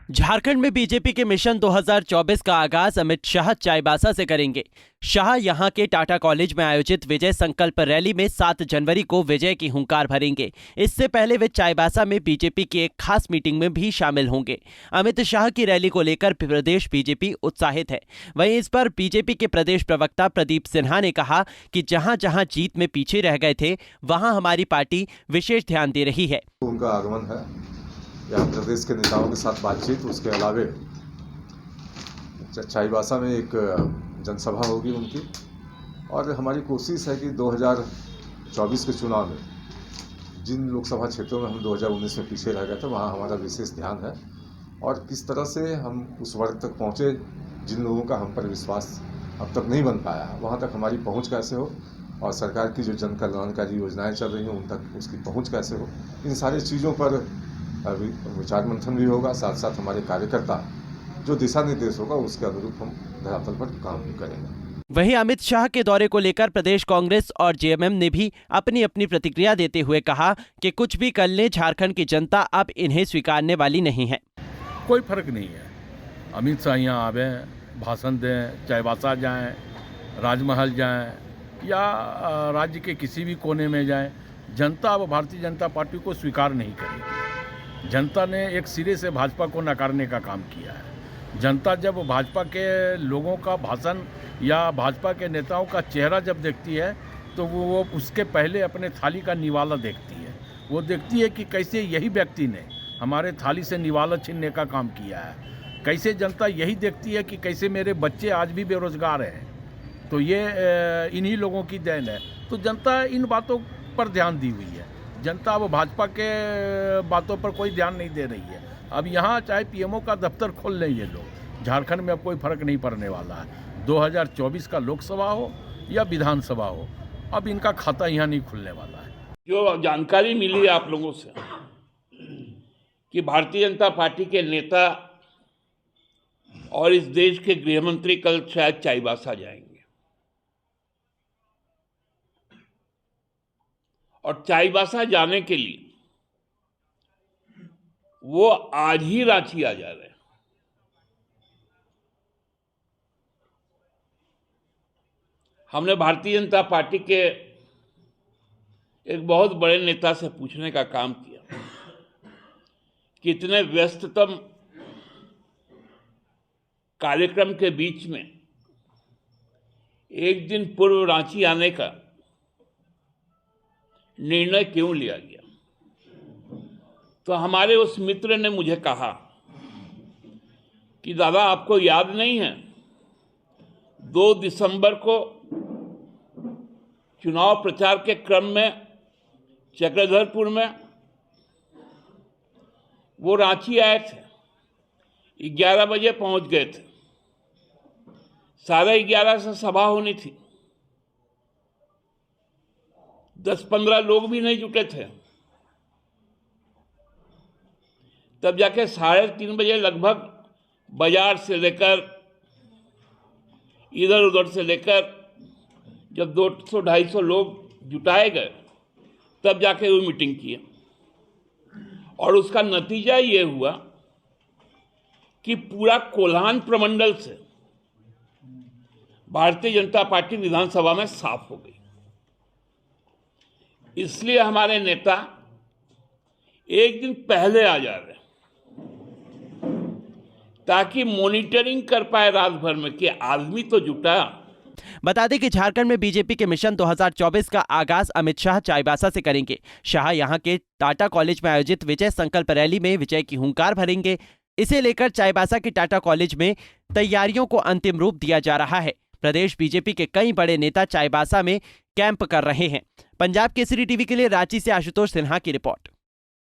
झारखंड में बीजेपी के मिशन 2024 का आगाज अमित शाह चाईबासा से करेंगे। शाह यहां के टाटा कॉलेज में आयोजित विजय संकल्प रैली में 7 जनवरी को विजय की हुंकार भरेंगे। इससे पहले वे चाईबासा में बीजेपी की एक खास मीटिंग में भी शामिल होंगे। अमित शाह की रैली को लेकर प्रदेश बीजेपी उत्साहित है। वहीं इस पर बीजेपी के प्रदेश प्रवक्ता प्रदीप सिन्हा ने कहा कि जहां जहां जीत में पीछे रह गए थे वहां हमारी पार्टी विशेष ध्यान दे रही है। उनका आगमन है, यहाँ प्रदेश के नेताओं के साथ बातचीत, उसके अलावे चाईबासा में एक जनसभा होगी उनकी, और हमारी कोशिश है कि 2024 के चुनाव में जिन लोकसभा क्षेत्रों में हम 2019 में पीछे रह गए थे वहाँ हमारा विशेष ध्यान है, और किस तरह से हम उस वर्ग तक पहुँचे जिन लोगों का हम पर विश्वास अब तक नहीं बन पाया है, वहाँ तक हमारी पहुँच कैसे हो, और सरकार की जो जन कल्याणकारी योजनाएँ चल रही हैं उन तक उसकी पहुँच कैसे हो, इन सारी चीज़ों पर विचार मंथन भी होगा। साथ साथ हमारे कार्यकर्ता जो दिशा निर्देश होगा उसके अनुरूप हम धरातल पर काम भी करेंगे। वहीं अमित शाह के दौरे को लेकर प्रदेश कांग्रेस और जेएमएम ने भी अपनी अपनी प्रतिक्रिया देते हुए कहा कि कुछ भी कर लें, झारखंड की जनता अब इन्हें स्वीकारने वाली नहीं है। कोई फर्क नहीं है, अमित शाह यहाँ आवे, भाषण दें, चाईबासा जाएं, राजमहल जाएं या राज्य के किसी भी कोने में जाएं, जनता अब भारतीय जनता पार्टी को स्वीकार नहीं करेगी। जनता ने एक सिरे से भाजपा को नकारने का काम किया है। जनता जब भाजपा के लोगों का भाषण या भाजपा के नेताओं का चेहरा जब देखती है तो वो उसके पहले अपने थाली का निवाला देखती है। वो देखती है कि कैसे यही व्यक्ति ने हमारे थाली से निवाला छीनने का काम किया है। कैसे जनता यही देखती है कि कैसे मेरे बच्चे आज भी बेरोजगार हैं, तो ये इन्हीं लोगों की देन है। तो जनता इन बातों पर ध्यान दी हुई है। जनता अब भाजपा के बातों पर कोई ध्यान नहीं दे रही है। अब यहाँ चाहे पीएमओ का दफ्तर खोल लें ये लोग, झारखंड में अब कोई फर्क नहीं पड़ने वाला है। 2024 का लोकसभा हो या विधानसभा हो, अब इनका खाता यहाँ नहीं खुलने वाला है। जो जानकारी मिली आप लोगों से कि भारतीय जनता पार्टी के नेता और इस देश के गृह मंत्री कल शायद चाईबासा जाएंगे, और चाईबासा जाने के लिए वो आज ही रांची आ जा रहे हैं। हमने भारतीय जनता पार्टी के एक बहुत बड़े नेता से पूछने का काम किया कि इतने व्यस्ततम कार्यक्रम के बीच में एक दिन पूर्व रांची आने का निर्णय क्यों लिया गया। तो हमारे उस मित्र ने मुझे कहा कि दादा आपको याद नहीं है 2 दिसंबर को चुनाव प्रचार के क्रम में चक्रधरपुर में वो रांची आए थे, 11 बजे पहुंच गए थे, 11:30 से सभा होनी थी, 10-15 लोग भी नहीं जुटे थे। तब जाके 3:30 बजे लगभग बाजार से लेकर इधर उधर से लेकर जब 200-250 लोग जुटाए गए तब जाके वो मीटिंग की, और उसका नतीजा ये हुआ कि पूरा कोल्हान प्रमंडल से भारतीय जनता पार्टी विधानसभा में साफ हो गई। इसलिए हमारे नेता एक दिन पहले आ जा रहे हैं ताकि मॉनिटरिंग कर पाए रात भर में कि आदमी तो जुटा। बता दें कि झारखंड में बीजेपी के मिशन 2024 का आगाज अमित शाह चाईबासा से करेंगे। शाह यहां के टाटा कॉलेज में आयोजित विजय संकल्प रैली में विजय की हुंकार भरेंगे। इसे लेकर चाईबासा के टाटा कॉलेज में तैयारियों को अंतिम रूप दिया जा रहा है। प्रदेश बीजेपी के कई बड़े नेता चाईबासा में कैंप कर रहे हैं। पंजाब केसरी टीवी के लिए रांची से आशुतोष सिन्हा की रिपोर्ट।